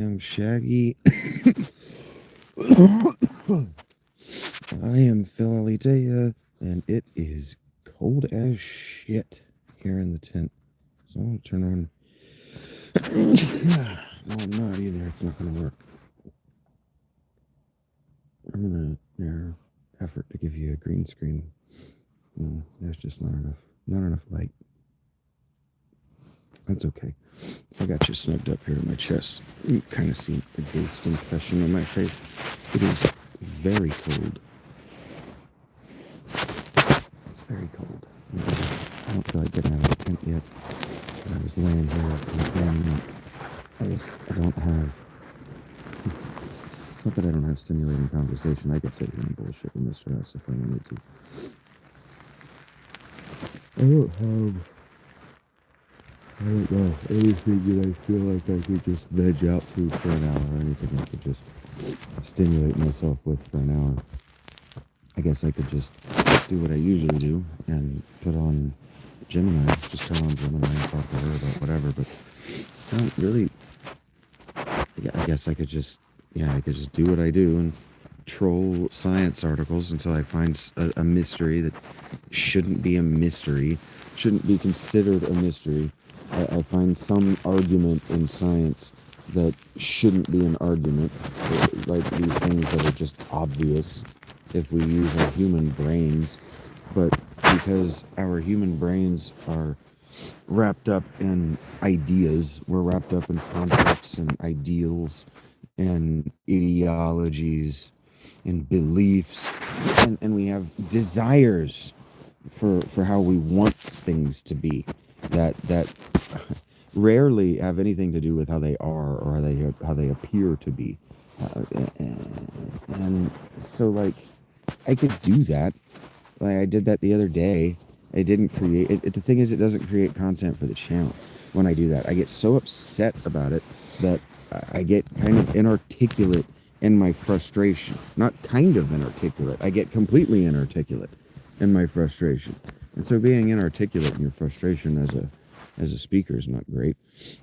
am Shaggy. I am Philalitheia, and it is cold as shit here in the tent. So I'm gonna turn on. No, I'm not either. It's not gonna work. I'm gonna effort to give you a green screen. There's just not enough light. That's okay. I got you snugged up here to my chest. You kind of see the ghost impression on my face. It is very cold. It's very cold. I don't feel like getting out of the tent yet. I was laying here in the fan. I don't have. It's not that I don't have stimulating conversation. I could sit here and bullshit with Mr. S if I wanted to. I don't know anything that I feel like I could just veg out to for an hour, or anything I could just stimulate myself with for an hour. I guess I could just do what I usually do and put on Gemini, just turn on Gemini and talk to her about whatever, but I don't really. I guess I could just do what I do and troll science articles until I find a mystery that shouldn't be a mystery, shouldn't be considered a mystery. I find some argument in science that shouldn't be an argument, like these things that are just obvious if we use our human brains, but because our human brains are wrapped up in ideas, we're wrapped up in concepts and ideals and ideologies and beliefs, and we have desires for how we want things to be that rarely have anything to do with how they are or how they appear to be. And so, like, I could do that. Like, I did that the other day. I didn't create it. The thing is, it doesn't create content for the channel. When I do that, I get so upset about it that I get kind of inarticulate in my frustration. Not kind of inarticulate. I get completely inarticulate in my frustration. And so being inarticulate in your frustration as a speaker is not great.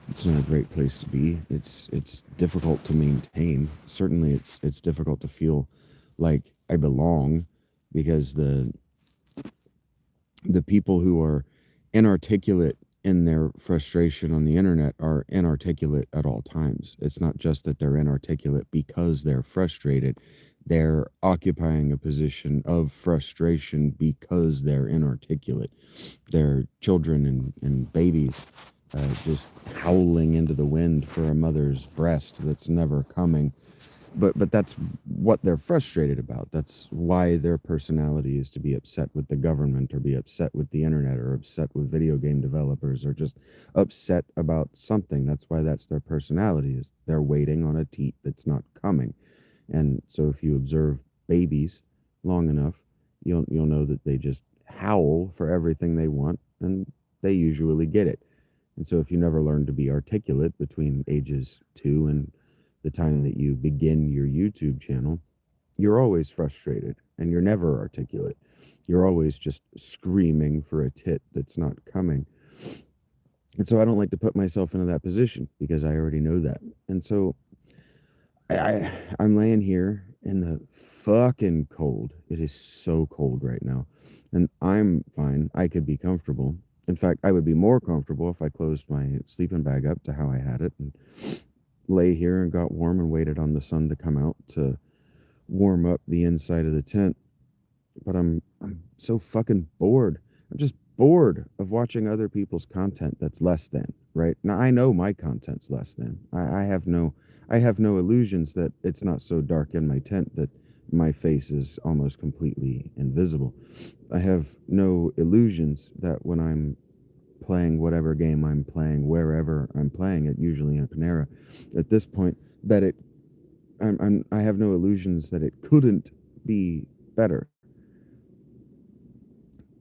It's not a great place to be. It's difficult to maintain. Certainly it's difficult to feel like I belong, because the people who are inarticulate in their frustration on the internet are inarticulate at all times. It's not just that they're inarticulate because they're frustrated. They're occupying a position of frustration because they're inarticulate. They're children and babies just howling into the wind for a mother's breast that's never coming. But that's what they're frustrated about. That's why their personality is to be upset with the government, or be upset with the internet, or upset with video game developers, or just upset about something. That's why that's their personality, is they're waiting on a teat that's not coming. And so if you observe babies long enough, you'll know that they just howl for everything they want, and they usually get it. And so if you never learn to be articulate between ages 2 and the time that you begin your YouTube channel, you're always frustrated and you're never articulate. You're always just screaming for a tit that's not coming. And so I don't like to put myself into that position, because I already know that. And so I'm laying here in the fucking cold. It is so cold right now. And I'm fine. I could be comfortable. In fact, I would be more comfortable if I closed my sleeping bag up to how I had it and lay here and got warm and waited on the sun to come out to warm up the inside of the tent. But I'm so fucking bored. I'm just bored of watching other people's content that's less than, right? Now I know my content's less than. I have no illusions that it's not so dark in my tent that my face is almost completely invisible. I have no illusions that when I'm playing whatever game I'm playing, wherever I'm playing it, usually in Panera, at this point, that I have no illusions that it couldn't be better.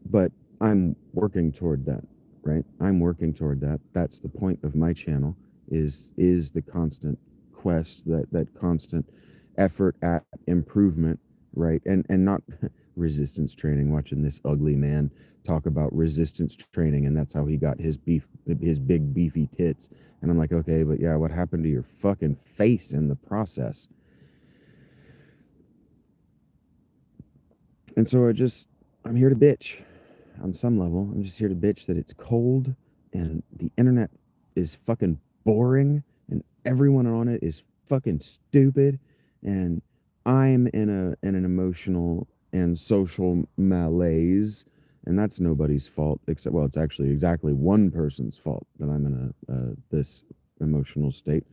But I'm working toward that, right? I'm working toward that. That's the point of my channel, is the constant quest, that constant effort at improvement, right? And not resistance training, watching this ugly man talk about resistance training, and that's how he got his big beefy tits. And I'm like, okay, but yeah, what happened to your fucking face in the process? And so I'm here to bitch on some level. I'm just here to bitch that it's cold and the internet is fucking boring and everyone on it is fucking stupid, and I'm in an emotional and social malaise, and that's nobody's fault except, well, it's actually exactly one person's fault that I'm in this emotional state.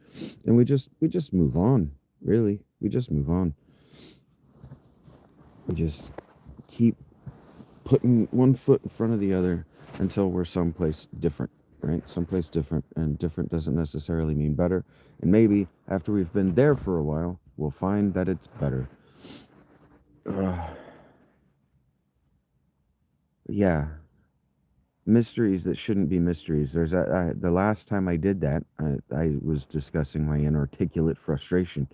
And we just move on. Really, we just move on. We just keep putting one foot in front of the other until we're someplace different, right? Someplace different, and different doesn't necessarily mean better. And maybe after we've been there for a while, we'll find that it's better. Yeah, mysteries that shouldn't be mysteries. The last time I did that, I was discussing my inarticulate frustration.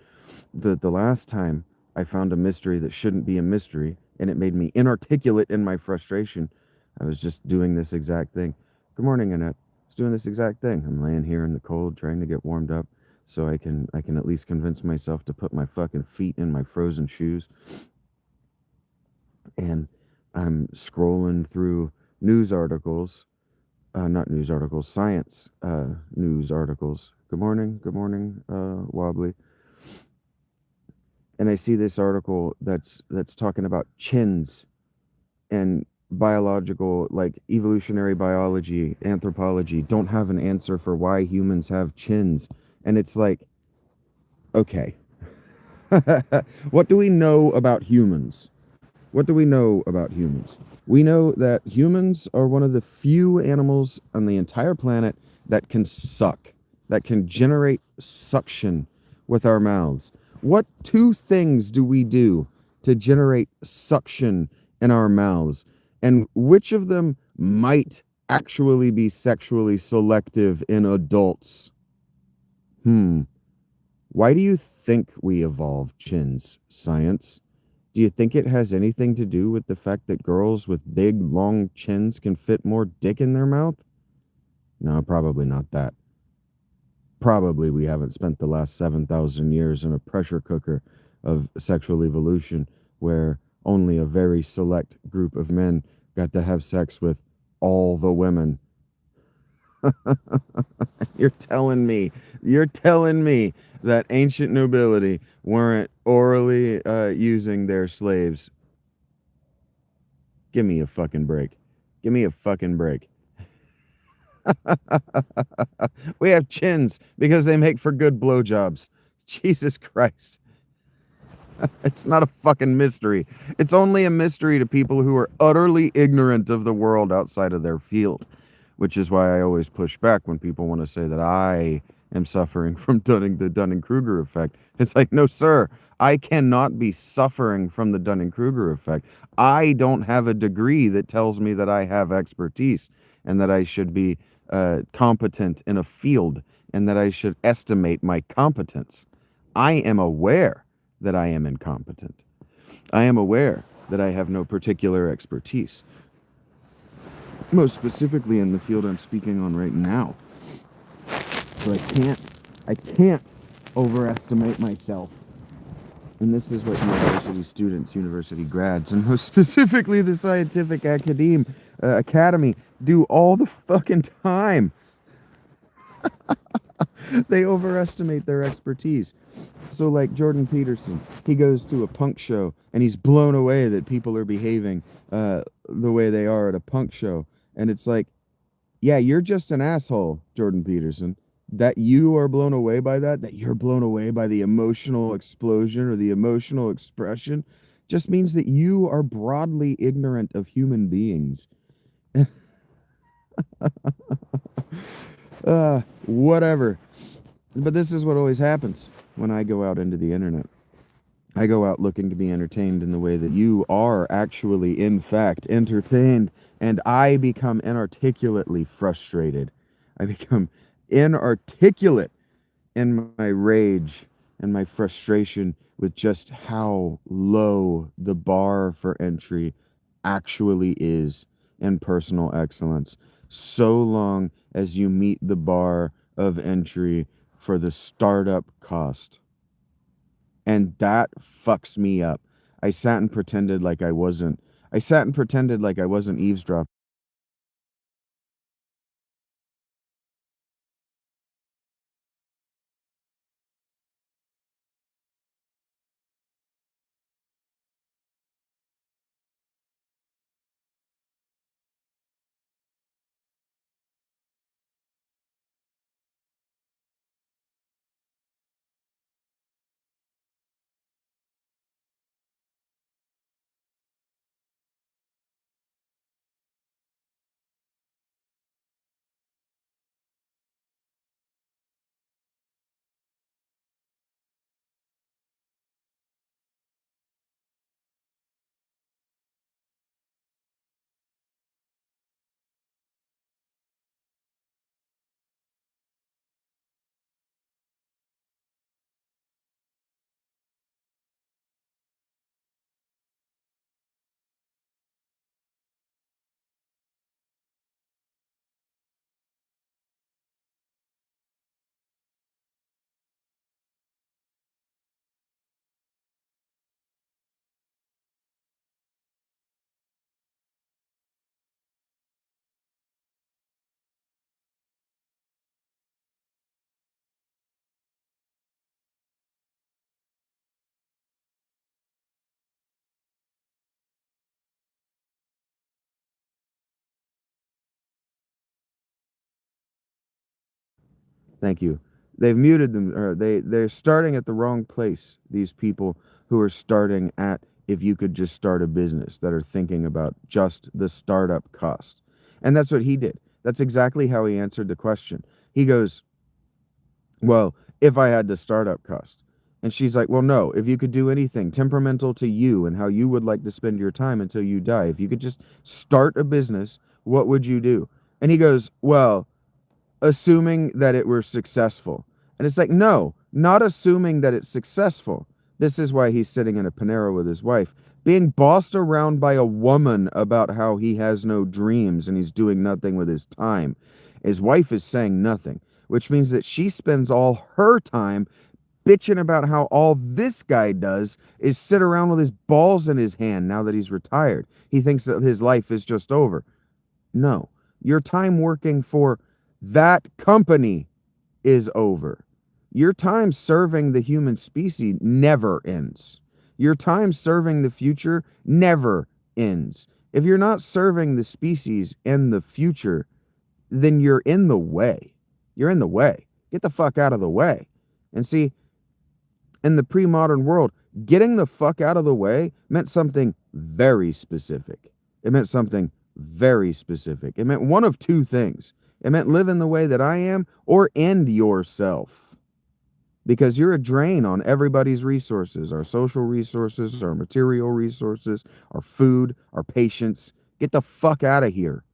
The last time I found a mystery that shouldn't be a mystery, and it made me inarticulate in my frustration. I was just doing this exact thing. Good morning, Annette. I was doing this exact thing. I'm laying here in the cold, trying to get warmed up, so I can at least convince myself to put my fucking feet in my frozen shoes. And I'm scrolling through news articles, not news articles, science news articles. Good morning, Wobbly. And I see this article that's talking about chins and biological, like evolutionary biology, anthropology don't have an answer for why humans have chins. And it's like, okay, what do we know about humans? What do we know about humans? We know that humans are one of the few animals on the entire planet that can suck, that can generate suction with our mouths. What two things do we do to generate suction in our mouths? And which of them might actually be sexually selective in adults? Why do you think we evolved chins, science? Do you think it has anything to do with the fact that girls with big, long chins can fit more dick in their mouth? No, probably not that. Probably we haven't spent the last 7,000 years in a pressure cooker of sexual evolution where only a very select group of men got to have sex with all the women. You're telling me that ancient nobility weren't orally using their slaves? Give me a fucking break. Give me a fucking break. We have chins because they make for good blowjobs. Jesus Christ. It's not a fucking mystery. It's only a mystery to people who are utterly ignorant of the world outside of their field, which is why I always push back when people want to say that I am suffering from the Dunning-Kruger effect. It's like, no, sir, I cannot be suffering from the Dunning-Kruger effect. I don't have a degree that tells me that I have expertise and that I should be competent in a field and that I should estimate my competence. I am aware that I am incompetent. I am aware that I have no particular expertise, most specifically in the field I'm speaking on right now. So I can't overestimate myself. And this is what university students, university grads, and most specifically the scientific academy do all the fucking time. They overestimate their expertise. So like Jordan Peterson, he goes to a punk show and he's blown away that people are behaving the way they are at a punk show. And it's like, yeah, you're just an asshole, Jordan Peterson. That you are blown away by that you're blown away by the emotional explosion or the emotional expression, just means that you are broadly ignorant of human beings. Whatever. But this is what always happens when I go out into the internet. I go out looking to be entertained in the way that you are actually, in fact, entertained, and I become inarticulately frustrated. I become inarticulate in my rage and my frustration with just how low the bar for entry actually is in personal excellence, so long as you meet the bar of entry for the startup cost. And that fucks me up. I sat and pretended like I wasn't. I sat and pretended like I wasn't eavesdropping. Thank you. They've muted them, or they're starting at the wrong place. These people who are starting at, if you could just start a business, that are thinking about just the startup cost. And that's what he did. That's exactly how he answered the question. He goes, well, if I had the startup cost. And she's like, well, no, if you could do anything temperamental to you and how you would like to spend your time until you die, if you could just start a business, what would you do? And he goes, well, assuming that it were successful. And it's like, no, not assuming that it's successful. This is why he's sitting in a Panera with his wife, being bossed around by a woman about how he has no dreams and he's doing nothing with his time. His wife is saying nothing, which means that she spends all her time bitching about how all this guy does is sit around with his balls in his hand now that he's retired. He thinks that his life is just over. No, your time working for that company is over. Your time serving the human species never ends. Your time serving the future never ends. If you're not serving the species in the future, then you're in the way. You're in the way. Get the fuck out of the way. And see, in the pre-modern world, getting the fuck out of the way meant something very specific. It meant something very specific. It meant one of two things. It meant live in the way that I am or end yourself. Because you're a drain on everybody's resources, our social resources, our material resources, our food, our patience. Get the fuck out of here.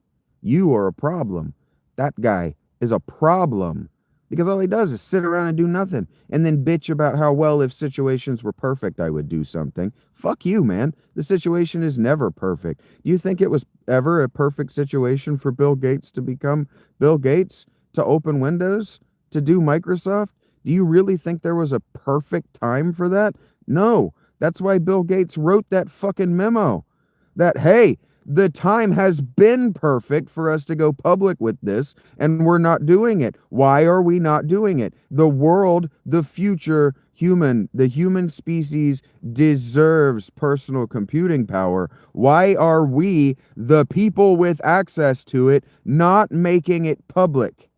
You are a problem. That guy is a problem. Because all he does is sit around and do nothing and then bitch about how, well, if situations were perfect, I would do something. Fuck you, man. The situation is never perfect. Do you think it was ever a perfect situation for Bill Gates to become Bill Gates, to open Windows, to do Microsoft? Do you really think there was a perfect time for that? No. That's why Bill Gates wrote that fucking memo that, hey, the time has been perfect for us to go public with this, and we're not doing it. Why are we not doing it? The world, the future, the human species deserves personal computing power. Why are we, the people with access to it, not making it public?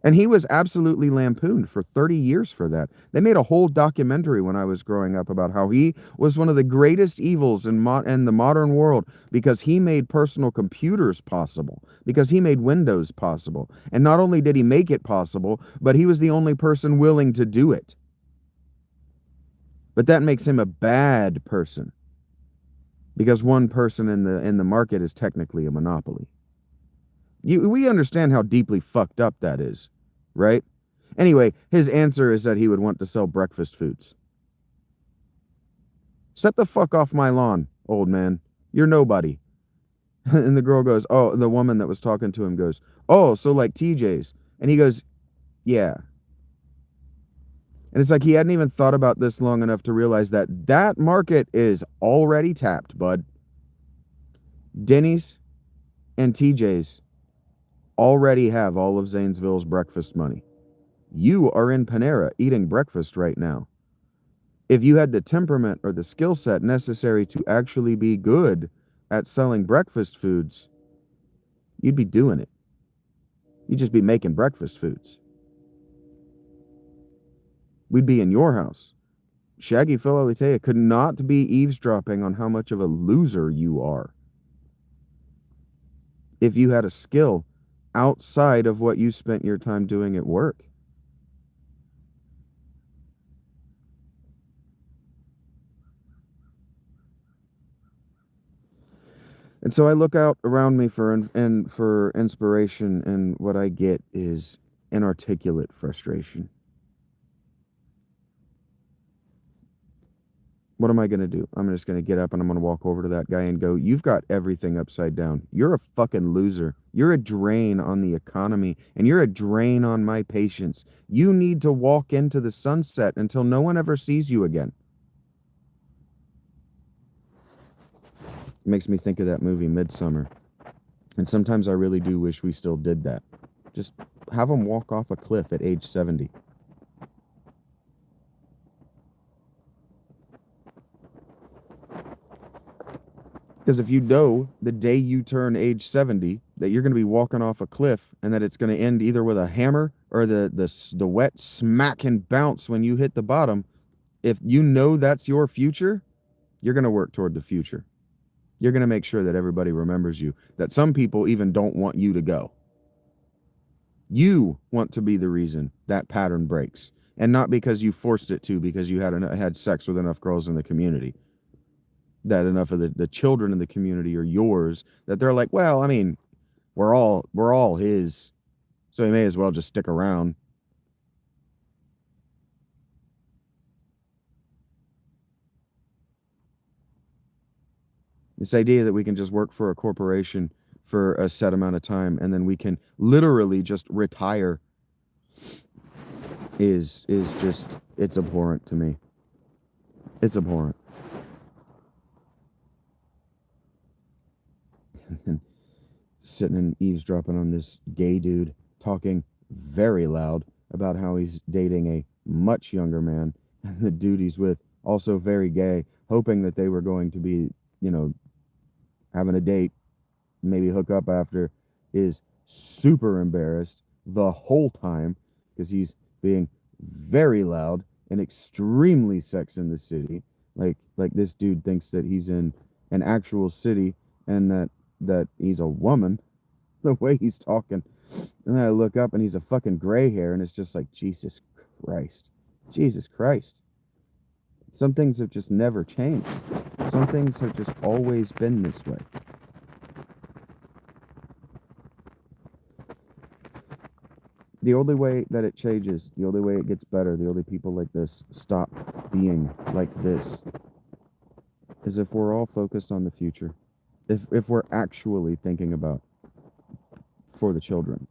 And he was absolutely lampooned for 30 years for that. They made a whole documentary when I was growing up about how he was one of the greatest evils in the modern world because he made personal computers possible, because he made Windows possible. And not only did he make it possible, but he was the only person willing to do it. But that makes him a bad person because one person in the market is technically a monopoly. We understand how deeply fucked up that is, right? Anyway, his answer is that he would want to sell breakfast foods. Set the fuck off my lawn, old man. You're nobody. And the girl goes, oh, the woman that was talking to him goes, oh, so like TJ's. And he goes, yeah. And it's like he hadn't even thought about this long enough to realize that that market is already tapped, bud. Denny's and TJ's already have all of Zanesville's breakfast money. You are in Panera eating breakfast right now. If you had the temperament or the skill set necessary to actually be good at selling breakfast foods, you'd be doing it. You'd just be making breakfast foods. We'd be in your house. Shaggy Philalitheia could not be eavesdropping on how much of a loser you are. If you had a skill outside of what you spent your time doing at work. And so I look out around me for inspiration, and what I get is inarticulate frustration. What am I going to do? I'm just going to get up and I'm going to walk over to that guy and go, you've got everything upside down. You're a fucking loser. You're a drain on the economy, and you're a drain on my patience. You need to walk into the sunset until no one ever sees you again. It makes me think of that movie Midsummer. And sometimes I really do wish we still did that. Just have them walk off a cliff at age 70. Because if you know the day you turn age 70 that you're going to be walking off a cliff, and that it's going to end either with a hammer or the wet smack and bounce when you hit the bottom, if you know that's your future, you're going to work toward the future. You're going to make sure that everybody remembers you, that some people even don't want you to go. You want to be the reason that pattern breaks, and not because you forced it to, because you had sex with enough girls in the community, that enough of the children in the community are yours, that they're like, well, I mean, we're all his, so he may as well just stick around. This idea that we can just work for a corporation for a set amount of time and then we can literally just retire is just, it's abhorrent to me. It's abhorrent. And sitting and eavesdropping on this gay dude talking very loud about how he's dating a much younger man, and the dude he's with also very gay, hoping that they were going to be, having a date, maybe hook up after, is super embarrassed the whole time because he's being very loud and extremely Sex in the City. Like this dude thinks that he's in an actual city and that he's a woman, the way he's talking. And then I look up and he's a fucking gray hair, and it's just like, Jesus Christ. Some things have just never changed. Some things have just always been this way. The only way that it changes, the only way it gets better, the only people like this stop being like this, is if we're all focused on the future. If we're actually thinking about for the children.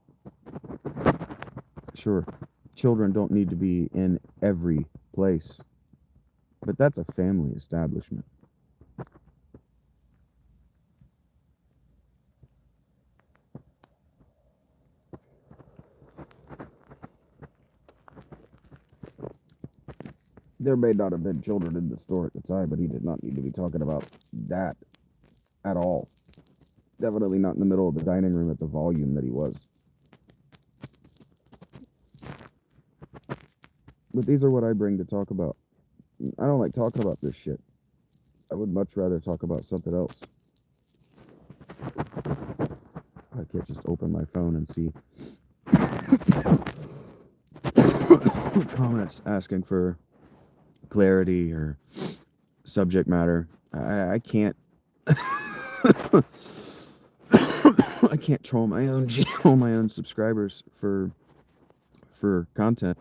Sure, children don't need to be in every place, but that's a family establishment. There may not have been children in the store at the time, but he did not need to be talking about that at all. Definitely not in the middle of the dining room at the volume that he was. But these are what I bring to talk about. I don't like talking about this shit. I would much rather talk about something else. I can't just open my phone and see comments asking for clarity or subject matter. I can't I can't troll my own channel, my own subscribers for for content.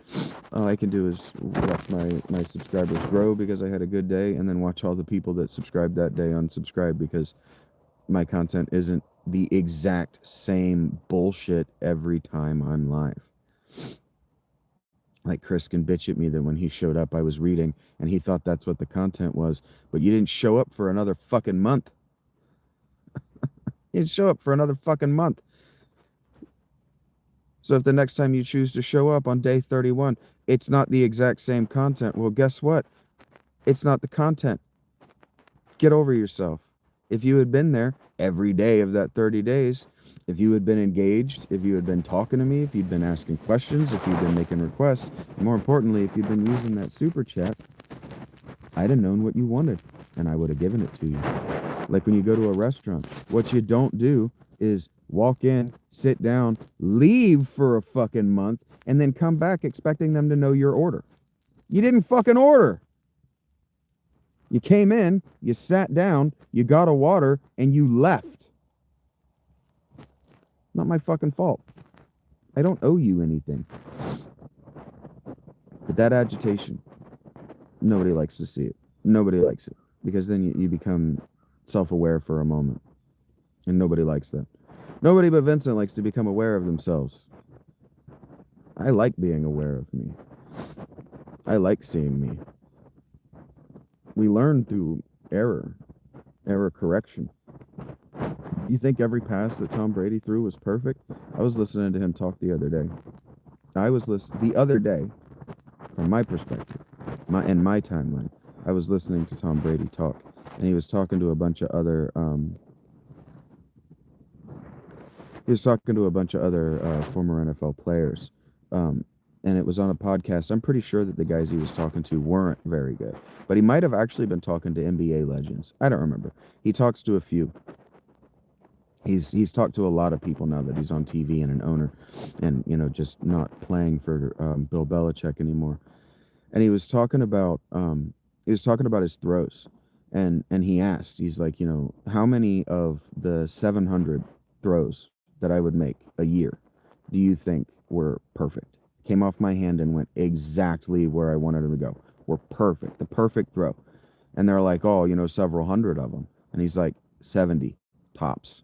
All I can do is watch my subscribers grow because I had a good day, and then watch all the people that subscribed that day unsubscribe because my content isn't the exact same bullshit every time I'm live. Like Chris can bitch at me that when he showed up, I was reading, and he thought that's what the content was, but you didn't show up for another fucking month. You didn't show up for another fucking month. So if the next time you choose to show up on day 31, it's not the exact same content, well, guess what? It's not the content. Get over yourself. If you had been there every day of that 30 days, if you had been engaged, if you had been talking to me, if you'd been asking questions, if you'd been making requests, and more importantly, if you'd been using that super chat, I'd have known what you wanted, and I would have given it to you. Like when you go to a restaurant, what you don't do is walk in, sit down, leave for a fucking month, and then come back expecting them to know your order. You didn't fucking order. You came in, you sat down, you got a water, and you left. Not my fucking fault. I don't owe you anything. But that agitation, nobody likes to see it. Nobody likes it. Because then you become self-aware for a moment. And nobody likes that. Nobody but Vincent likes to become aware of themselves. I like being aware of me. I like seeing me. We learn through error correction. You think every pass that Tom Brady threw was perfect? I was listening to him talk the other day. From my perspective, in my timeline, I was listening to Tom Brady talk, and he was talking to a bunch of other former NFL players, and it was on a podcast. I'm pretty sure that the guys he was talking to weren't very good, but he might have actually been talking to NBA legends. I don't remember. He talks to a few. He's talked to a lot of people now that he's on TV and an owner, and just not playing for Bill Belichick anymore. And he was talking about his throws, and he asked, he's like, how many of the 700 throws that I would make a year do you think were perfect? Came off my hand and went exactly where I wanted them to go. Were perfect, the perfect throw. And they're like, oh, several hundred of them. And he's like, 70 tops.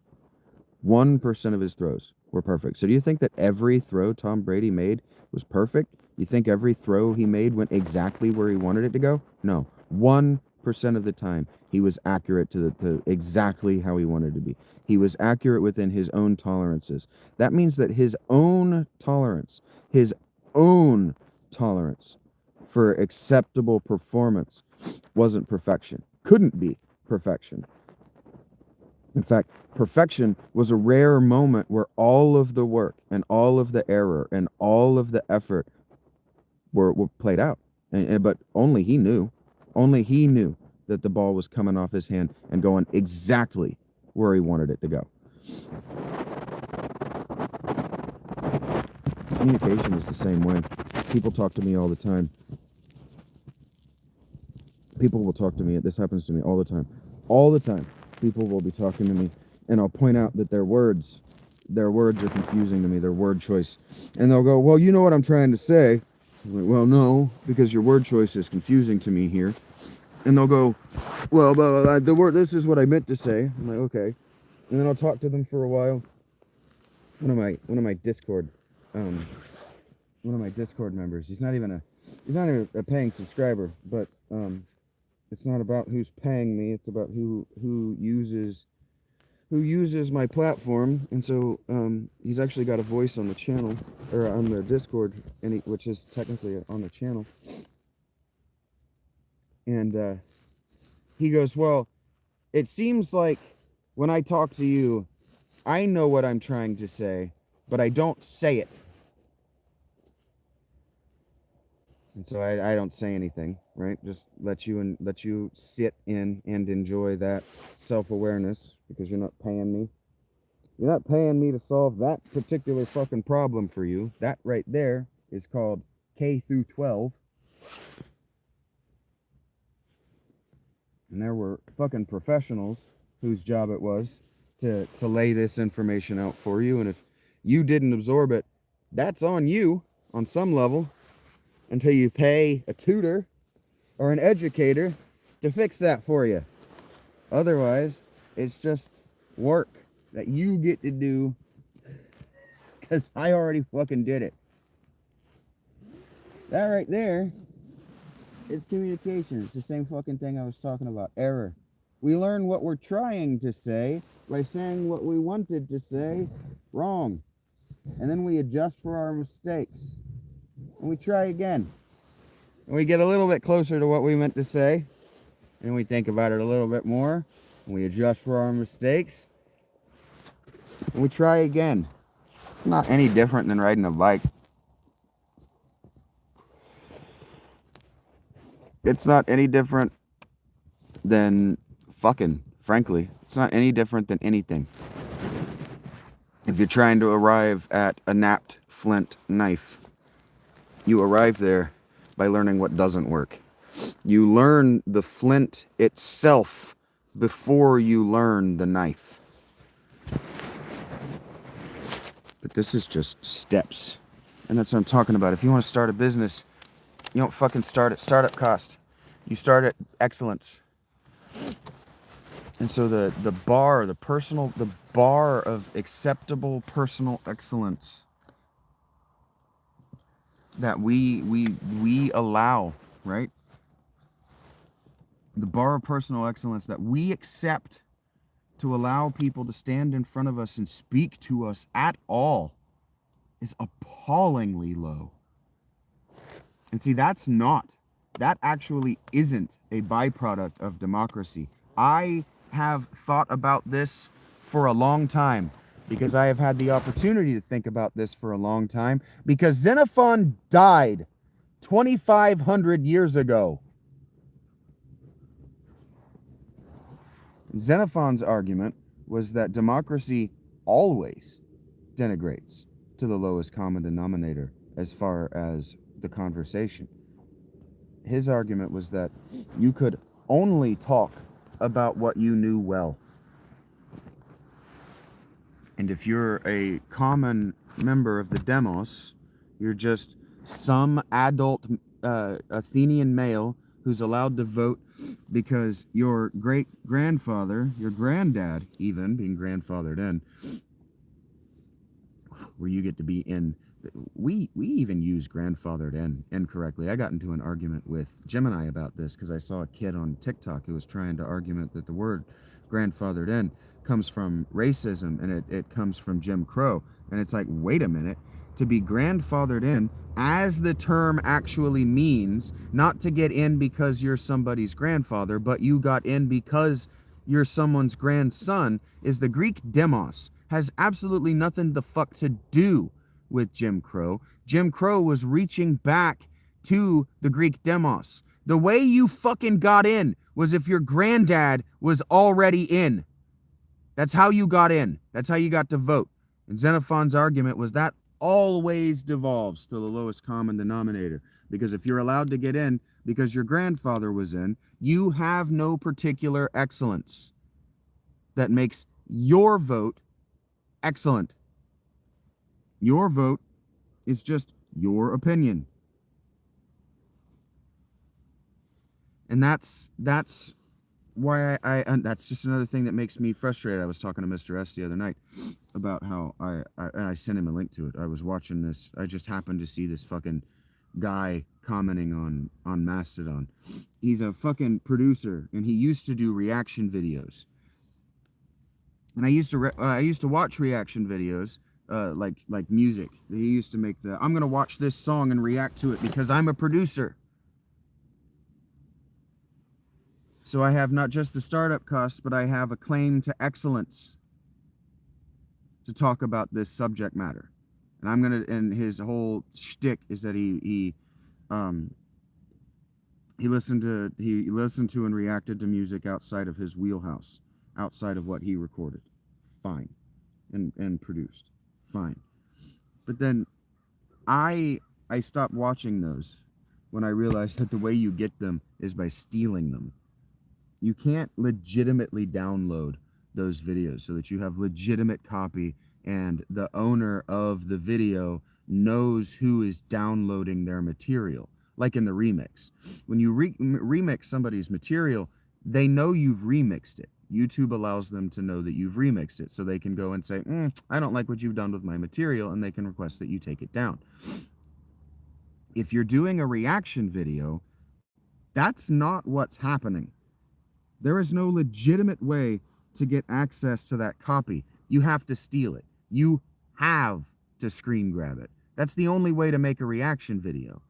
1% of his throws were perfect. So do you think that every throw Tom Brady made was perfect? You think every throw he made went exactly where he wanted it to go? No. 1% of the time he was accurate to exactly how he wanted to be. He was accurate within his own tolerances. That means that his own tolerance for acceptable performance wasn't perfection. Couldn't be perfection. In fact, perfection was a rare moment where all of the work and all of the error and all of the effort were played out. But only he knew that the ball was coming off his hand and going exactly where he wanted it to go. Communication is the same way. People talk to me all the time. People will talk to me. This happens to me all the time. All the time. People will be talking to me, and I'll point out that their words are confusing to me, their word choice. And they'll go, well, you know what I'm trying to say. I'm like, well, no, because your word choice is confusing to me here. And they'll go, well, this is what I meant to say. I'm like, okay. And then I'll talk to them for a while. One of my Discord members, he's not even a paying subscriber, but it's not about who's paying me. It's about who uses my platform. And so he's actually got a voice on the channel, or on the Discord, which is technically on the channel. And he goes, well, it seems like when I talk to you, I know what I'm trying to say, but I don't say it. And so I don't say anything, right? Just let you sit in and enjoy that self-awareness, because you're not paying me. You're not paying me to solve that particular fucking problem for you. That right there is called K through 12. And there were fucking professionals whose job it was to lay this information out for you. And if you didn't absorb it, that's on you. on some level until you pay a tutor or an educator to fix that for you. Otherwise, it's just work that you get to do because I already fucking did it. That right there is communication. It's the same fucking thing I was talking about. Error. We learn what we're trying to say by saying what we wanted to say wrong. And then we adjust for our mistakes. And we try again. And we get a little bit closer to what we meant to say. And we think about it a little bit more. And we adjust for our mistakes. And we try again. It's not any different than riding a bike. It's not any different than fucking, frankly. It's not any different than anything. If you're trying to arrive at a napped flint knife, you arrive there by learning what doesn't work. You learn the flint itself before you learn the knife. But this is just steps. And that's what I'm talking about. If you want to start a business, you don't fucking start at startup cost. You start at excellence. And so the bar of acceptable personal excellence that we allow, right? The bar of personal excellence that we accept to allow people to stand in front of us and speak to us at all is appallingly low. And see, that actually isn't a byproduct of democracy. I have thought about this for a long time because I have had the opportunity to think about this for a long time because Xenophon died 2,500 years ago. Xenophon's argument was that democracy always denigrates to the lowest common denominator as far as the conversation. His argument was that you could only talk about what you knew well. And if you're a common member of the demos, you're just some adult Athenian male who's allowed to vote because your great-grandfather, your granddad even, being grandfathered in, where you get to be in. We even use grandfathered in incorrectly. I got into an argument with Gemini about this because I saw a kid on TikTok who was trying to argument that the word grandfathered in comes from racism and it comes from Jim Crow. And it's like, wait a minute. To be grandfathered in, as the term actually means, not to get in because you're somebody's grandfather, but you got in because you're someone's grandson, is the Greek demos. Has absolutely nothing the fuck to do with Jim Crow. Jim Crow was reaching back to the Greek demos. The way you fucking got in was if your granddad was already in. That's how you got in. That's how you got to vote. And Xenophon's argument was that always devolves to the lowest common denominator. Because if you're allowed to get in because your grandfather was in, you have no particular excellence that makes your vote excellent. Your vote is just your opinion. And that's why and that's just another thing that makes me frustrated. I was talking to Mr. S the other night about how I sent him a link to it. I was watching this. I just happened to see this fucking guy commenting on Mastodon. He's a fucking producer, and he used to do reaction videos. And I used to watch reaction videos, like music. He used to make I'm gonna watch this song and react to it because I'm a producer. So I have not just the startup costs, but I have a claim to excellence to talk about this subject matter. And his whole shtick is that he listened to and reacted to music outside of his wheelhouse, outside of what he recorded. Fine. And produced. Fine. But then I stopped watching those when I realized that the way you get them is by stealing them. You can't legitimately download those videos so that you have legitimate copy and the owner of the video knows who is downloading their material, like in the remix. When you remix somebody's material, they know you've remixed it. YouTube allows them to know that you've remixed it, so they can go and say, I don't like what you've done with my material, and they can request that you take it down. If you're doing a reaction video, that's not what's happening. There is no legitimate way to get access to that copy. You have to steal it. You have to screen grab it. That's the only way to make a reaction video.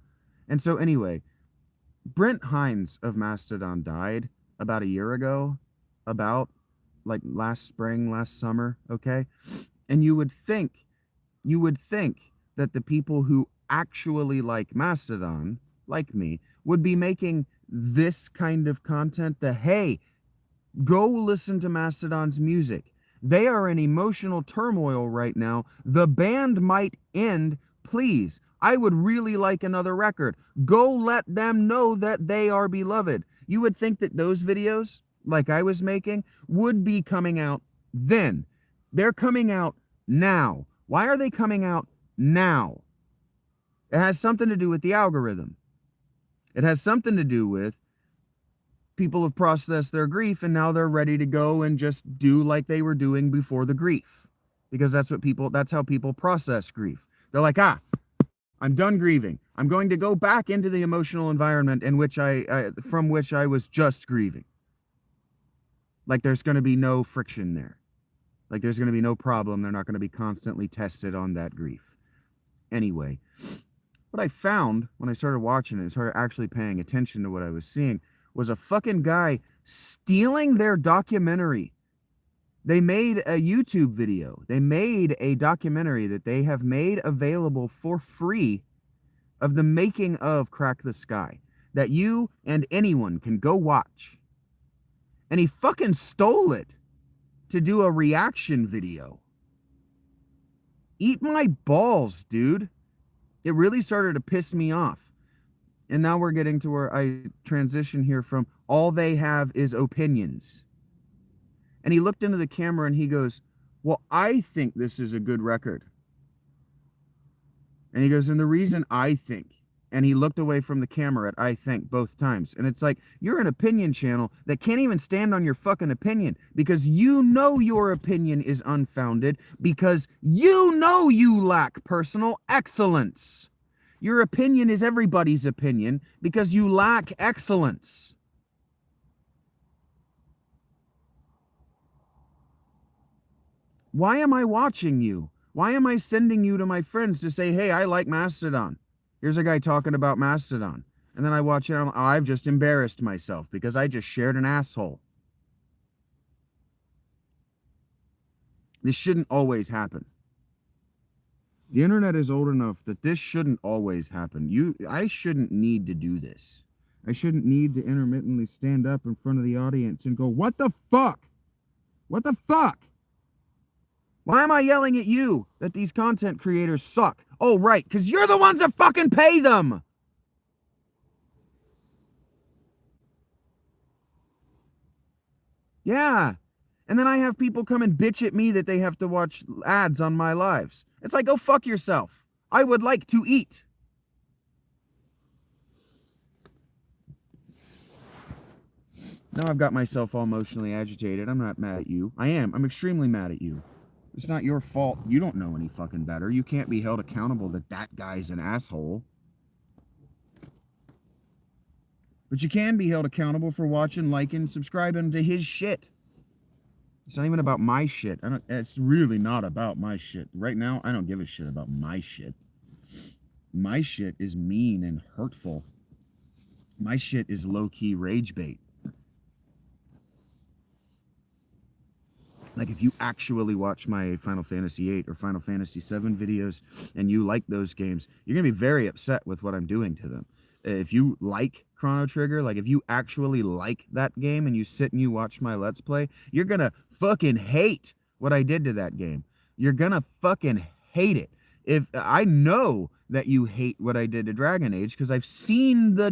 And so anyway, Brent Hines of Mastodon died about a year ago, about like last spring, last summer, okay? And you would think that the people who actually like Mastodon, like me, would be making this kind of content that, hey, go listen to Mastodon's music. They are in emotional turmoil right now. The band might end. Please, I would really like another record. Go let them know that they are beloved. You would think that those videos, like I was making, would be coming out then. They're coming out now. Why are they coming out now? It has something to do with the algorithm. It has something to do with people have processed their grief and now they're ready to go and just do like they were doing before the grief. Because that's how people process grief. They're like, I'm done grieving. I'm going to go back into the emotional environment in which from which I was just grieving. Like there's going to be no friction there. Like there's going to be no problem. They're not going to be constantly tested on that grief. Anyway, what I found when I started watching it and started actually paying attention to what I was seeing was a fucking guy stealing their documentary. They made a YouTube video. They made a documentary that they have made available for free of the making of Crack the Sky that you and anyone can go watch. And he fucking stole it to do a reaction video. Eat my balls, dude. It really started to piss me off. And now we're getting to where I transition here from all they have is opinions. And he looked into the camera and he goes, well, I think this is a good record. And he goes, and the reason I think, and he looked away from the camera at I think both times. And it's like, you're an opinion channel that can't even stand on your fucking opinion because you know your opinion is unfounded because you know you lack personal excellence. Your opinion is everybody's opinion because you lack excellence. Why am I watching you? Why am I sending you to my friends to say, hey, I like Mastodon? Here's a guy talking about Mastodon. And then I watch it, and I've just embarrassed myself because I just shared an asshole. This shouldn't always happen. The internet is old enough that this shouldn't always happen. I shouldn't need to do this. I shouldn't need to intermittently stand up in front of the audience and go, what the fuck? What the fuck? Why am I yelling at you that these content creators suck? Oh, right, because you're the ones that fucking pay them. Yeah. And then I have people come and bitch at me that they have to watch ads on my lives. It's like, go fuck yourself. I would like to eat. Now I've got myself all emotionally agitated. I'm not mad at you. I am. I'm extremely mad at you. It's not your fault. You don't know any fucking better. You can't be held accountable that guy's an asshole. But you can be held accountable for watching, liking, subscribing to his shit. It's not even about my shit. It's really not about my shit. Right now, I don't give a shit about my shit. My shit is mean and hurtful. My shit is low-key rage bait. Like if you actually watch my Final Fantasy VIII or Final Fantasy VII videos and you like those games, you're going to be very upset with what I'm doing to them. If you like Chrono Trigger, like if you actually like that game and you sit and you watch my Let's Play, you're going to fucking hate what I did to that game. You're going to fucking hate it. If I know that you hate what I did to Dragon Age because I've seen the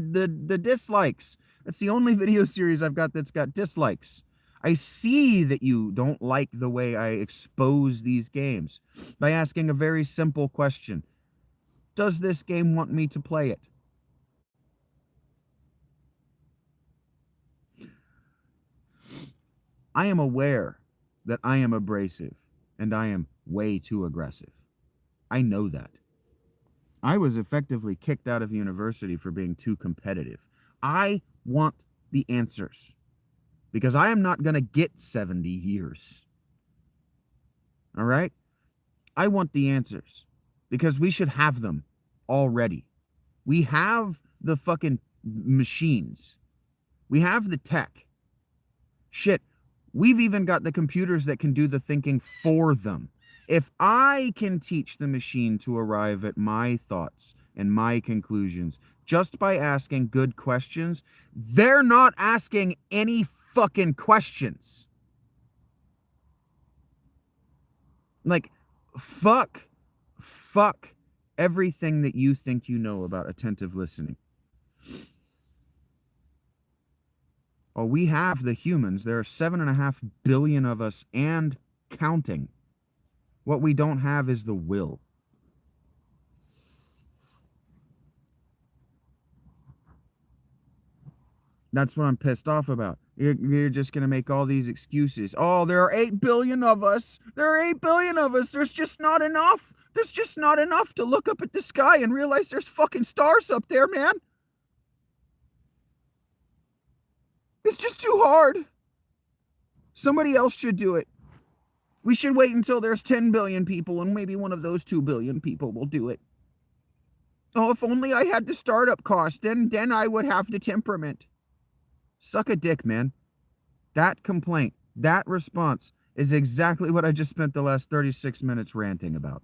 dislikes. That's the only video series I've got that's got dislikes. I see that you don't like the way I expose these games by asking a very simple question. does this game want me to play it? I am aware that I am abrasive and I am way too aggressive. I know that. I was effectively kicked out of university for being too competitive. I want the answers because I am not going to get 70 years. All right? I want the answers because we should have them already. We have the fucking machines. We have the tech. Shit, we've even got the computers that can do the thinking for them. If I can teach the machine to arrive at my thoughts and my conclusions just by asking good questions, they're not asking any fucking questions. Like, fuck everything that you think you know about attentive listening. Oh, we have the humans. There are 7.5 billion of us and counting. What we don't have is the will. That's what I'm pissed off about. You're just going to make all these excuses. Oh, there are 8 billion of us. There are 8 billion of us. There's just not enough. There's just not enough to look up at the sky and realize there's fucking stars up there, man. It's just too hard. Somebody else should do it. We should wait until there's 10 billion people and maybe one of those 2 billion people will do it. Oh, if only I had the startup cost, then I would have the temperament. Suck a dick, man. That complaint, that response is exactly what I just spent the last 36 minutes ranting about.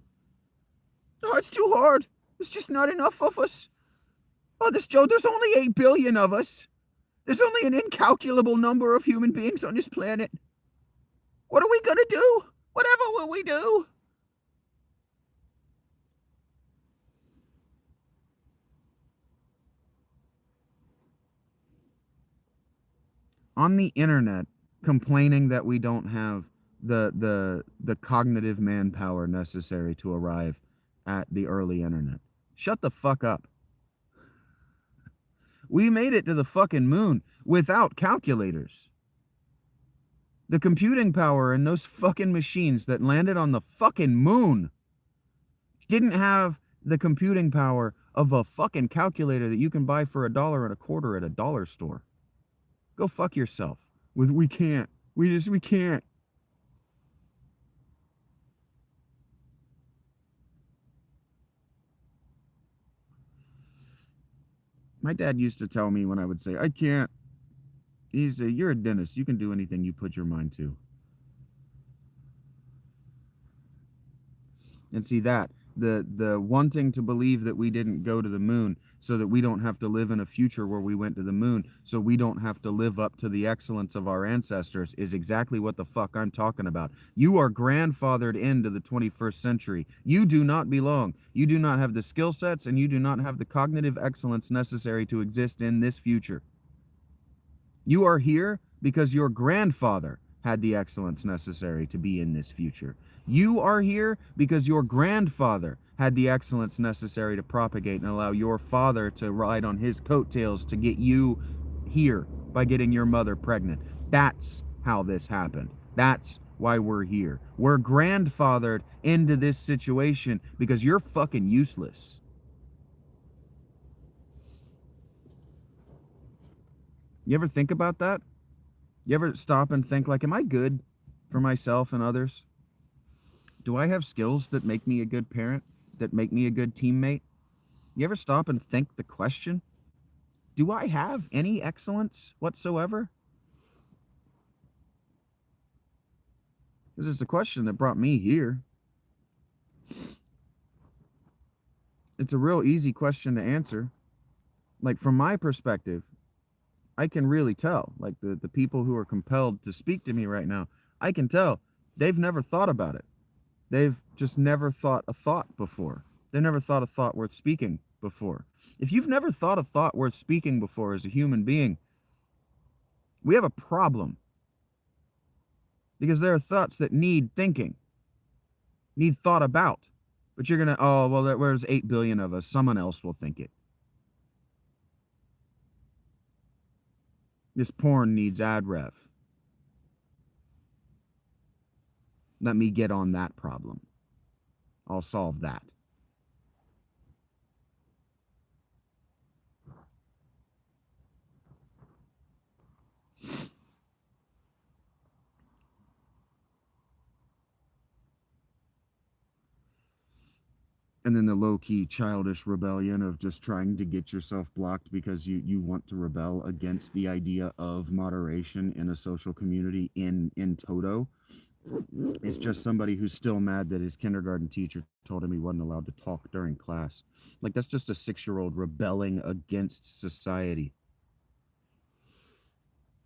Oh, it's too hard. There's just not enough of us. Oh, there's only 8 billion of us. There's only an incalculable number of human beings on this planet. What are we going to do? Whatever will we do? On the internet, complaining that we don't have the cognitive manpower necessary to arrive at the early internet. Shut the fuck up. We made it to the fucking moon without calculators. The computing power in those fucking machines that landed on the fucking moon didn't have the computing power of a fucking calculator that you can buy for $1.25 at a dollar store. Go fuck yourself. We can't. We can't. My dad used to tell me when I would say, I can't. He'd say, you're a dentist. You can do anything you put your mind to. And see that, the wanting to believe that we didn't go to the moon so that we don't have to live in a future where we went to the moon, so we don't have to live up to the excellence of our ancestors is exactly what the fuck I'm talking about. You are grandfathered into the 21st century. You do not belong. You do not have the skill sets and you do not have the cognitive excellence necessary to exist in this future. You are here because your grandfather had the excellence necessary to be in this future. You are here because your grandfather had the excellence necessary to propagate and allow your father to ride on his coattails to get you here by getting your mother pregnant. That's how this happened. That's why we're here. We're grandfathered into this situation because you're fucking useless. You ever think about that? You ever stop and think like, am I good for myself and others? Do I have skills that make me a good parent, that make me a good teammate? You ever stop and think the question? Do I have any excellence whatsoever? This is the question that brought me here. It's a real easy question to answer. Like, from my perspective, I can really tell, like the people who are compelled to speak to me right now, I can tell they've never thought about it. They've just never thought a thought before. They've never thought a thought worth speaking before. If you've never thought a thought worth speaking before as a human being, we have a problem. Because there are thoughts that need thinking, need thought about. But you're gonna, oh, well, there's 8 billion of us. Someone else will think it. This porn needs ad rev. Let me get on that problem. I'll solve that. And then the low-key childish rebellion of just trying to get yourself blocked because you want to rebel against the idea of moderation in a social community in toto. It's just somebody who's still mad that his kindergarten teacher told him he wasn't allowed to talk during class. Like, that's just a 6-year-old rebelling against society.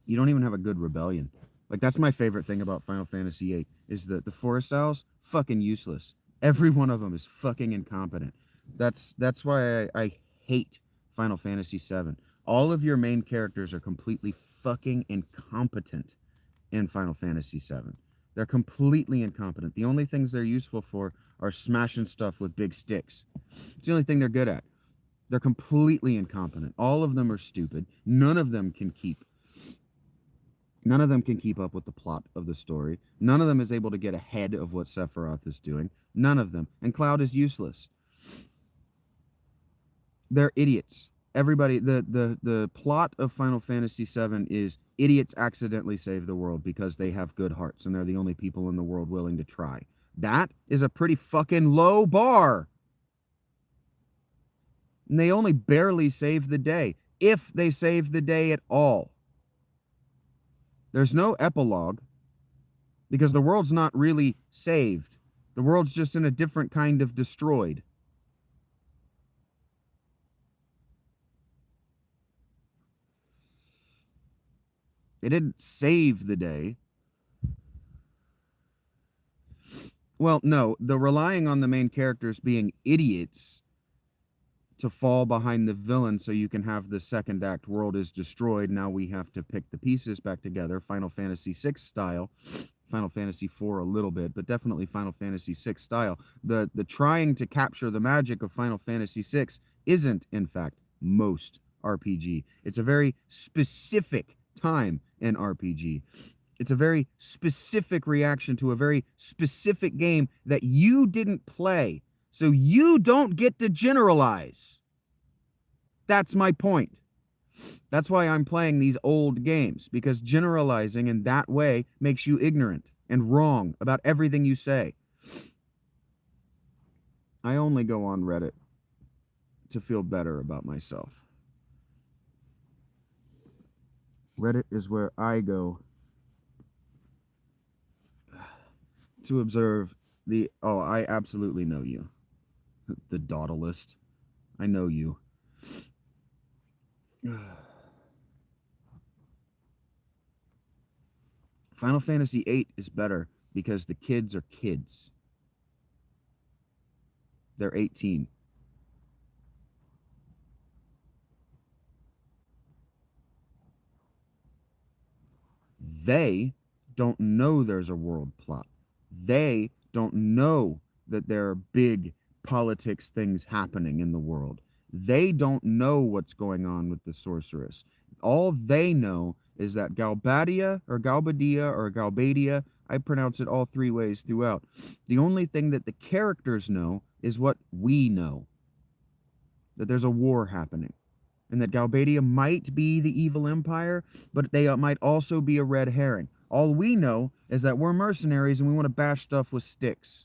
You don't even have a good rebellion. Like, that's my favorite thing about Final Fantasy VIII, is that the Forest Owls, fucking useless. Every one of them is fucking incompetent. That's why I hate Final Fantasy VII. All of your main characters are completely fucking incompetent in Final Fantasy VII. They're completely incompetent. The only things they're useful for are smashing stuff with big sticks. It's the only thing they're good at. They're completely incompetent. All of them are stupid. None of them can keep up with the plot of the story. None of them is able to get ahead of what Sephiroth is doing. None of them. And Cloud is useless. They're idiots. Everybody, the plot of Final Fantasy VII is idiots accidentally save the world because they have good hearts and they're the only people in the world willing to try. That is a pretty fucking low bar. And they only barely save the day, if they save the day at all. There's no epilogue because the world's not really saved. The world's just in a different kind of destroyed. They didn't save the day. Well, no, the relying on the main characters being idiots to fall behind the villain so you can have the second act world is destroyed. Now we have to pick the pieces back together, Final Fantasy VI style. Final Fantasy IV a little bit, but definitely Final Fantasy VI style. The trying to capture the magic of Final Fantasy VI isn't, in fact, most RPG. It's a very specific time in RPG. It's a very specific reaction to a very specific game that you didn't play. So you don't get to generalize. That's my point. That's why I'm playing these old games, because generalizing in that way makes you ignorant and wrong about everything you say. I only go on Reddit to feel better about myself. Reddit is where I go to observe the... Oh, I absolutely know you. The dawdleist. I know you. Final Fantasy VIII is better because the kids are kids. They're 18. They don't know there's a world plot. They don't know that there are big politics things happening in the world. They don't know what's going on with the sorceress. All they know is that Galbadia or Galbadia or Galbadia, I pronounce it all three ways throughout. The only thing that the characters know is what we know. That there's a war happening. And that Galbadia might be the evil empire, but they might also be a red herring. All we know is that we're mercenaries and we want to bash stuff with sticks.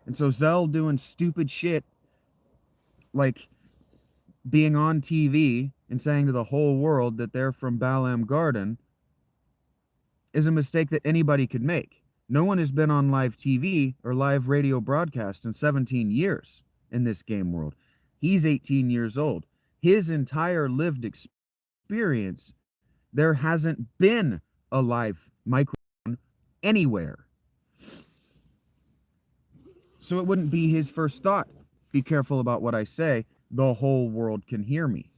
And so Zell doing stupid shit like being on TV and saying to the whole world that they're from Balam Garden is a mistake that anybody could make. No one has been on live TV or live radio broadcast in 17 years in this game world. He's 18 years old. His entire lived experience, there hasn't been a live microphone anywhere. So it wouldn't be his first thought. Be careful about what I say. The whole world can hear me.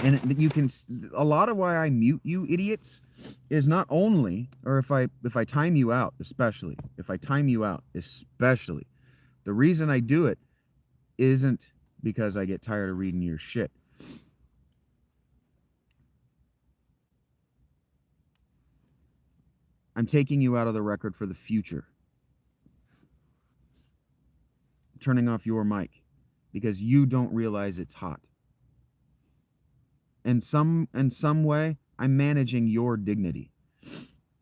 And you can, a lot of why I mute you idiots is not only, or if I time you out, especially if I time you out, especially the reason I do it isn't because I get tired of reading your shit. I'm taking you out of the record for the future. Turning off your mic because you don't realize it's hot. In some way, I'm managing your dignity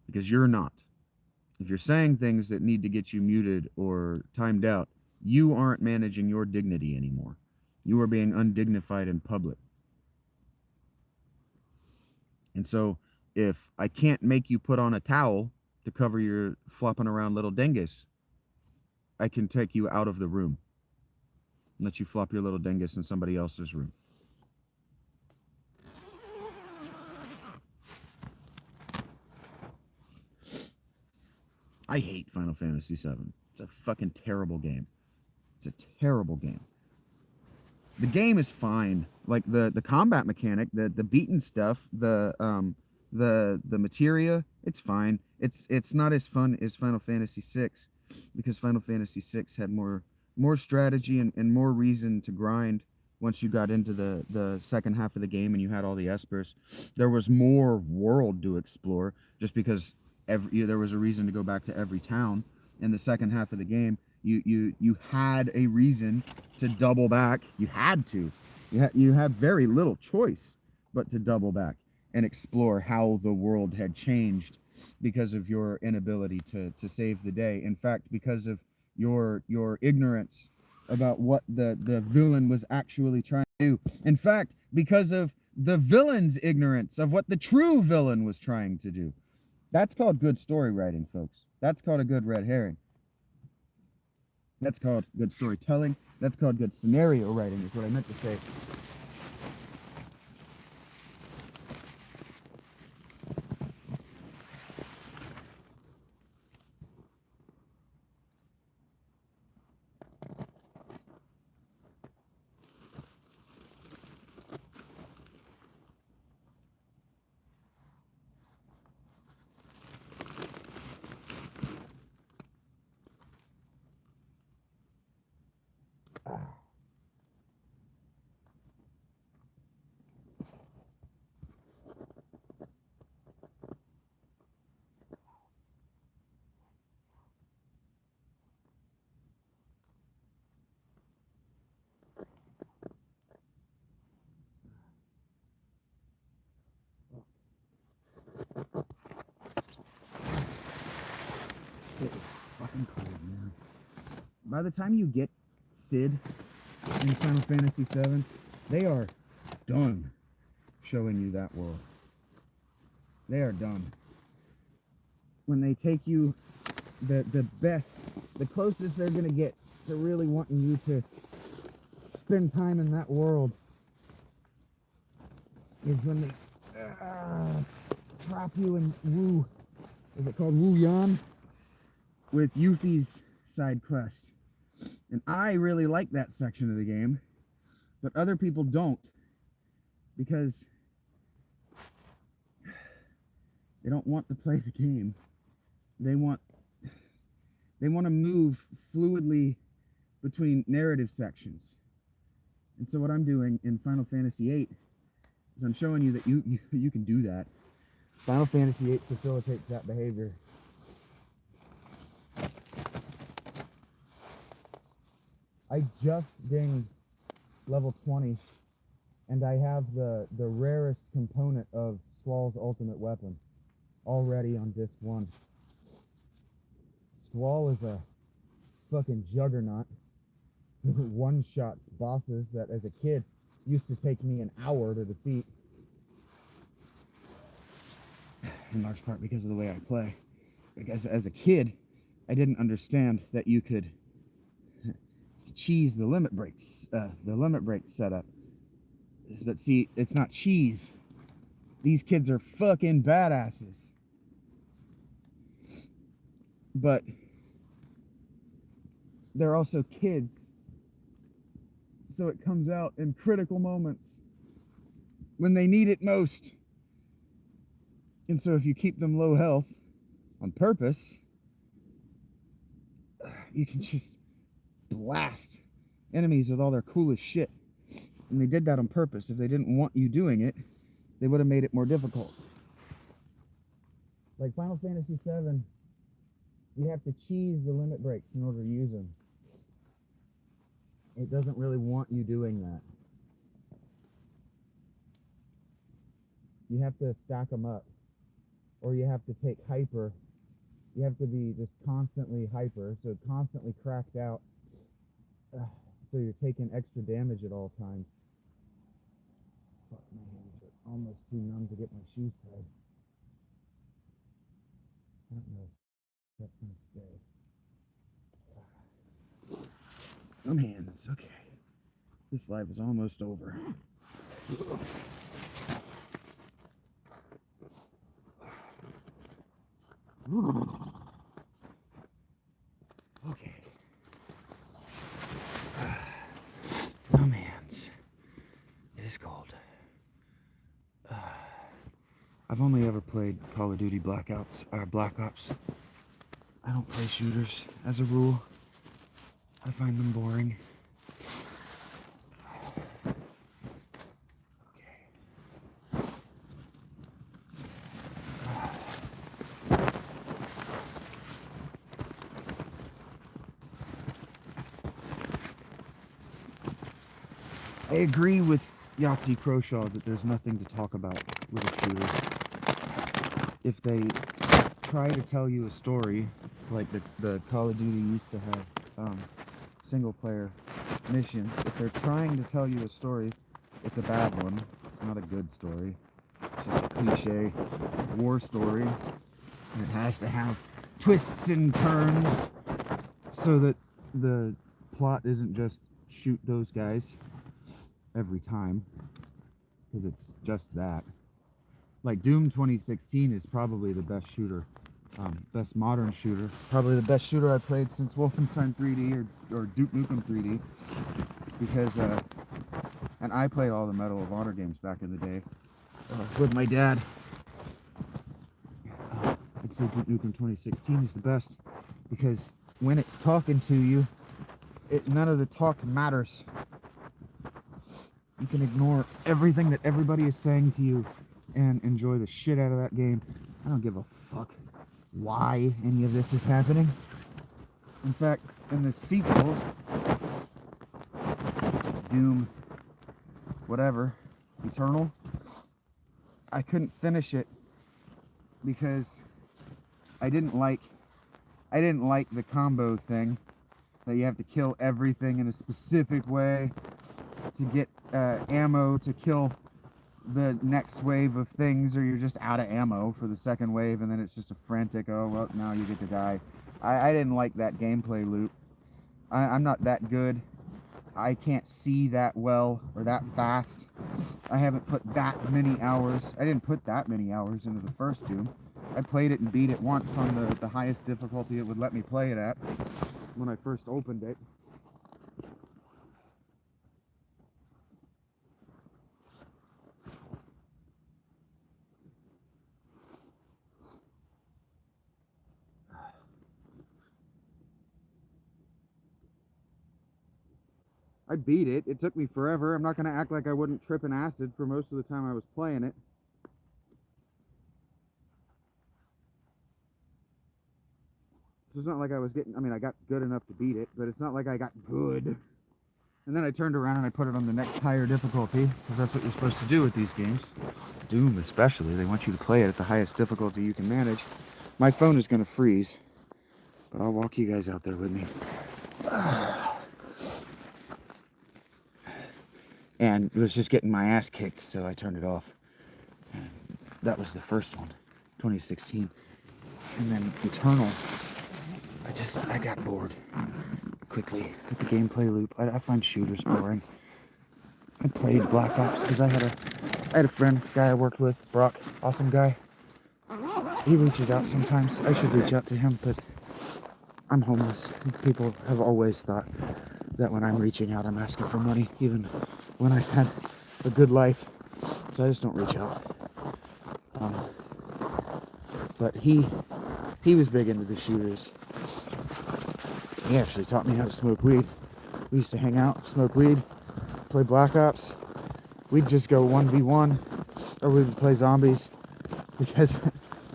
because you're not. If you're saying things that need to get you muted or timed out, you aren't managing your dignity anymore. You are being undignified in public. And so if I can't make you put on a towel to cover your flopping around little dingus, I can take you out of the room and let you flop your little dingus in somebody else's room. I hate Final Fantasy VII. It's a fucking terrible game. It's a terrible game. The game is fine. Like the combat mechanic, the beaten stuff, the materia, it's fine. It's not as fun as Final Fantasy VI because Final Fantasy VI had more strategy and more reason to grind once you got into the second half of the game and you had all the espers. There was more world to explore just because there was a reason to go back to every town. In the second half of the game, you had a reason to double back. You had to. You had very little choice but to double back and explore how the world had changed because of your inability to save the day. In fact, because of your ignorance about what the villain was actually trying to do. In fact, because of the villain's ignorance of what the true villain was trying to do. That's called good story writing, folks. That's called a good red herring. That's called good storytelling. That's called good scenario writing, is what I meant to say. It's fucking cold, man. By the time you get Sid in Final Fantasy VII, they are done showing you that world. They are done. When they take you the best, the closest they're gonna get to really wanting you to spend time in that world is when they trap you in Wu. Is it called Wu Yan? With Yuffie's side quest. And I really like that section of the game, but other people don't because they don't want to play the game. They want to move fluidly between narrative sections. And so what I'm doing in Final Fantasy VIII is I'm showing you that you can do that. Final Fantasy VIII facilitates that behavior. I just dinged level 20, and I have the rarest component of Squall's ultimate weapon already on disc 1. Squall is a fucking juggernaut who one-shots bosses that as a kid used to take me an hour to defeat. In large part because of the way I play. Because as a kid, I didn't understand that you could cheese the limit breaks setup. But see, it's not cheese. These kids are fucking badasses. But they're also kids. So it comes out in critical moments. when they need it most. And so if you keep them low health on purpose, you can just blast enemies with all their coolest shit. And they did that on purpose. If they didn't want you doing it, they would have made it more difficult. Like Final Fantasy VII, you have to cheese the limit breaks in order to use them. It doesn't really want you doing that. You have to stack them up, or you have to take hyper. You have to be just constantly hyper, so constantly cracked out, so you're taking extra damage at all times. Fuck, my hands are almost too numb to get my shoes tied. I don't know if that's gonna stay. Numb hands, okay. This life is almost over. Okay. Numb hands. It is cold. I've only ever played Call of Duty Black Ops. I don't play shooters as a rule. I find them boring. I agree with Yahtzee Croshaw that there's nothing to talk about with a shooter. If they try to tell you a story, like the Call of Duty used to have single player missions, if they're trying to tell you a story, it's a bad one. It's not a good story. It's just a cliche war story. And it has to have twists and turns so that the plot isn't just shoot those guys every time, because it's just that. Like Doom 2016 is probably the best shooter, best modern shooter, probably the best shooter I played since Wolfenstein 3D or Duke Nukem 3D, because and I played all the Medal of Honor games back in the day with my dad. I'd say Duke Nukem 2016 is the best because when it's talking to you, none of the talk matters. You can ignore everything that everybody is saying to you and enjoy the shit out of that game. I don't give a fuck why any of this is happening. In fact, in the sequel, Doom, whatever, Eternal, I couldn't finish it because I didn't like the combo thing that you have to kill everything in a specific way to get ammo to kill the next wave of things, or you're just out of ammo for the second wave, and then it's just a frantic, oh well, now you get to die. I didn't like that gameplay loop. I'm not that good. I can't see that well or that fast. I haven't put that many hours. I didn't put that many hours into the first Doom. I played it and beat it once on the highest difficulty it would let me play it at when I first opened it. I beat it. It took me forever. I'm not going to act like I wouldn't trip an acid for most of the time I was playing it. So it's not like I was getting, I mean, I got good enough to beat it, but it's not like I got good. And then I turned around and I put it on the next higher difficulty, because that's what you're supposed to do with these games. Doom especially, they want you to play it at the highest difficulty you can manage. My phone is going to freeze, but I'll walk you guys out there with me. And it was just getting my ass kicked, so I turned it off. And that was the first one, 2016. And then Eternal, I got bored quickly with the gameplay loop. I find shooters boring. I played Black Ops because I had a friend, guy I worked with, Brock, awesome guy. He reaches out sometimes. I should reach out to him, but I'm homeless. People have always thought that when I'm reaching out, I'm asking for money, even when I've had a good life. so I just don't reach out. But he was big into the shooters. He actually taught me how to smoke weed. We used to hang out, smoke weed, play Black Ops. We'd just go 1v1, or we would play zombies, because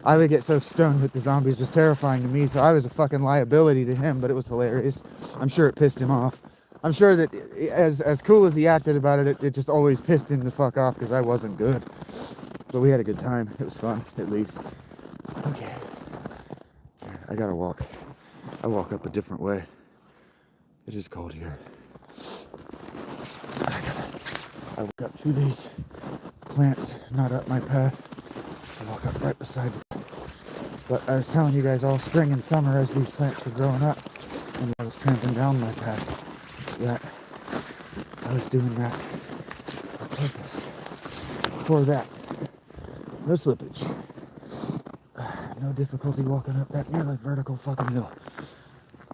I would get so stoned that the zombies was terrifying to me, so I was a fucking liability to him, but it was hilarious. I'm sure it pissed him off. I'm sure that as cool as he acted about it, it just always pissed him the fuck off because I wasn't good. But we had a good time. It was fun, at least. Okay. I gotta walk. I walk up a different way. It is cold here. I walk up through these plants, not up my path. I walk up right beside it. But I was telling you guys all spring and summer as these plants were growing up and I was tramping down my path that I was doing that on purpose. For that. No slippage. No difficulty walking up that nearly vertical fucking hill.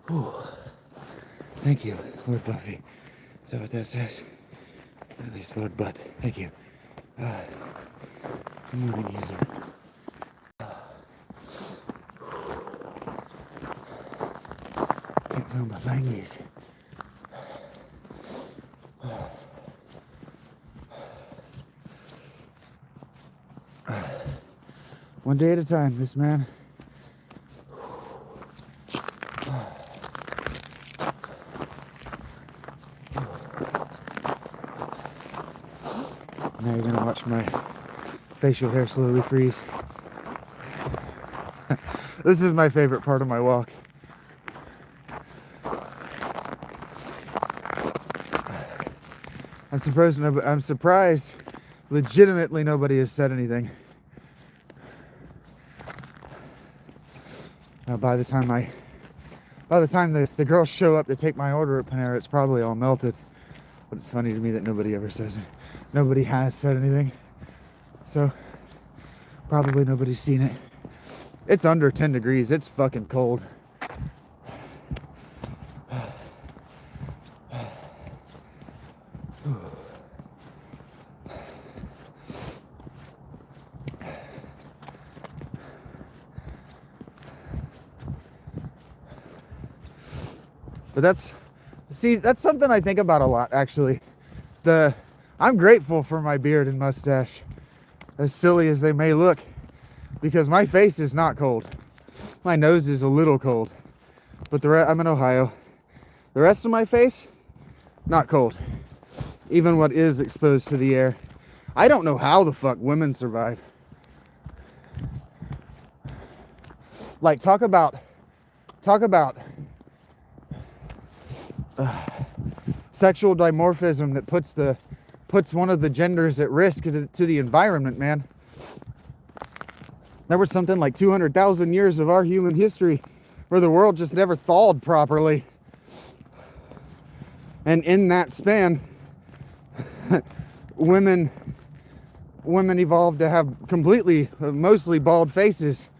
Whew. Thank you, Lord Buffy. Is that what that says? At least Lord Butt. Thank you. Good morning, user. Can't feel my fingies. One day at a time, this man. Now you're gonna watch my facial hair slowly freeze. This is my favorite part of my walk. I'm surprised legitimately nobody has said anything. By the time the girls show up to take my order at Panera, it's probably all melted. But it's funny to me that nobody ever says it. Nobody has said anything. So, probably nobody's seen it. It's under 10 degrees. It's fucking cold. But that's something I think about a lot, actually. I'm grateful for my beard and mustache, as silly as they may look, because my face is not cold. My nose is a little cold, but I'm in Ohio. The rest of my face, not cold. Even what is exposed to the air. I don't know how the fuck women survive. Like, talk about sexual dimorphism that puts one of the genders at risk to the environment, man. There was something like 200,000 years of our human history where the world just never thawed properly. And in that span, women evolved to have mostly bald faces.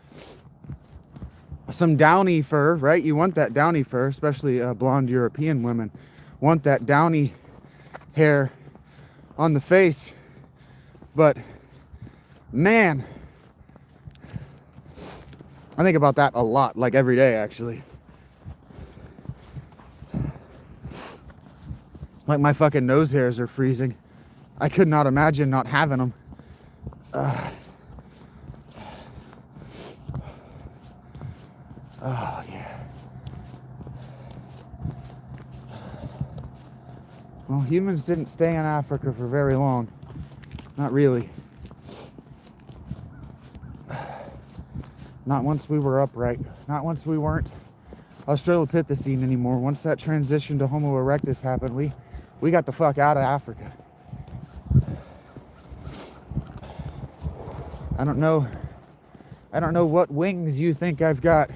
Some downy fur, right? You want that downy fur, especially blonde European women want that downy hair on the face. But man, I think about that a lot, like every day, actually. Like, my fucking nose hairs are freezing. I could not imagine not having them. Oh, yeah. Well, humans didn't stay in Africa for very long. Not really. Not once we were upright. Not once we weren't Australopithecine anymore. Once that transition to Homo erectus happened, we got the fuck out of Africa. I don't know what wings you think I've got.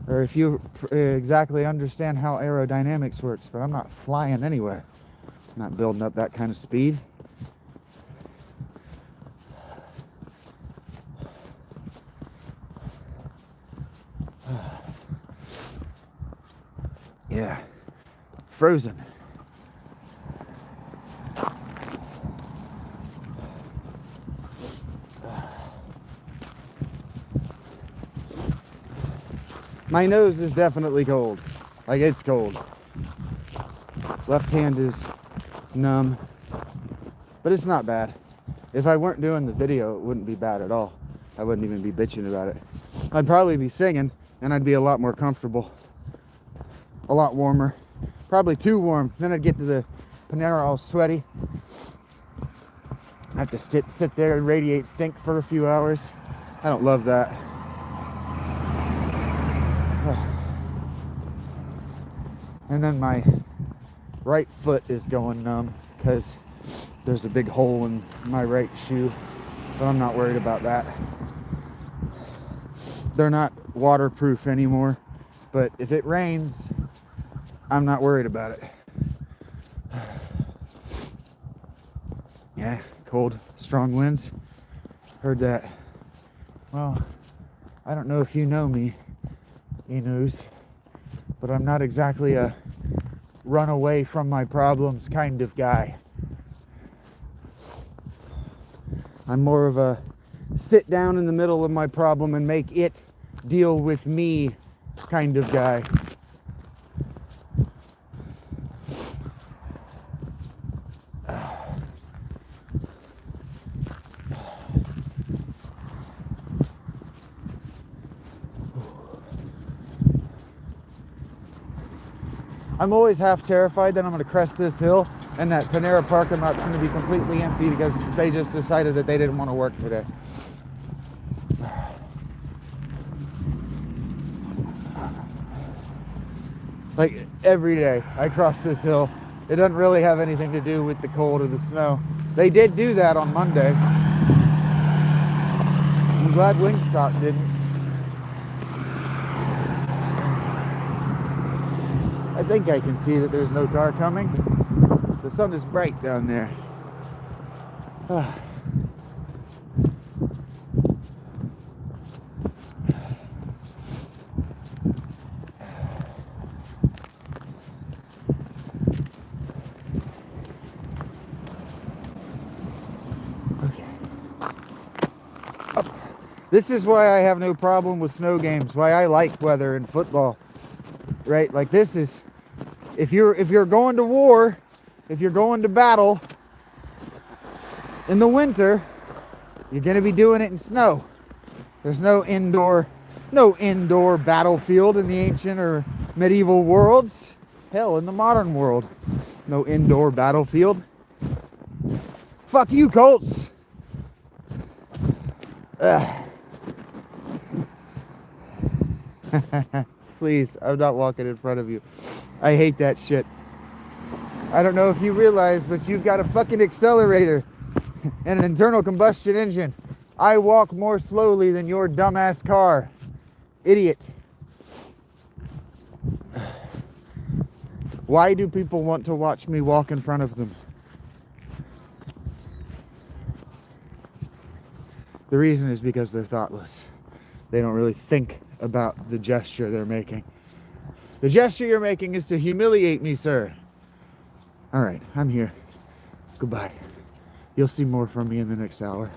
Or if you exactly understand how aerodynamics works, but I'm not flying anywhere. I'm not building up that kind of speed. Yeah, frozen. My nose is definitely cold. Like, it's cold. Left hand is numb, but it's not bad. If I weren't doing the video, it wouldn't be bad at all. I wouldn't even be bitching about it. I'd probably be singing, and I'd be a lot more comfortable. A lot warmer. Probably too warm. Then I'd get to the Panera all sweaty. I have to sit there and radiate stink for a few hours. I don't love that. And then my right foot is going numb because there's a big hole in my right shoe, but I'm not worried about that. They're not waterproof anymore, but if it rains, I'm not worried about it. Yeah, cold, strong winds. Heard that. Well, I don't know if you know me, Enos, but I'm not exactly a run away from my problems kind of guy. I'm more of a sit down in the middle of my problem and make it deal with me kind of guy. I'm always half terrified that I'm going to crest this hill and that Panera parking lot's going to be completely empty because they just decided that they didn't want to work today. Like, every day I cross this hill, it doesn't really have anything to do with the cold or the snow. They did do that on Monday. I'm glad Wingstop didn't. I think I can see that there's no car coming. The sun is bright down there. Okay. Up. This is why I have no problem with snow games, why I like weather in football. Right? Like, this is, if you're going to war, if you're going to battle in the winter, you're going to be doing it in snow. There's no indoor battlefield in the ancient or medieval worlds. Hell, in the modern world, no indoor battlefield. Fuck you, Colts. Please, I'm not walking in front of you. I hate that shit. I don't know if you realize, but you've got a fucking accelerator and an internal combustion engine. I walk more slowly than your dumbass car. Idiot. Why do people want to watch me walk in front of them? The reason is because they're thoughtless. They don't really think about the gesture they're making. The gesture you're making is to humiliate me, sir. All right, I'm here. Goodbye. You'll see more from me in the next hour.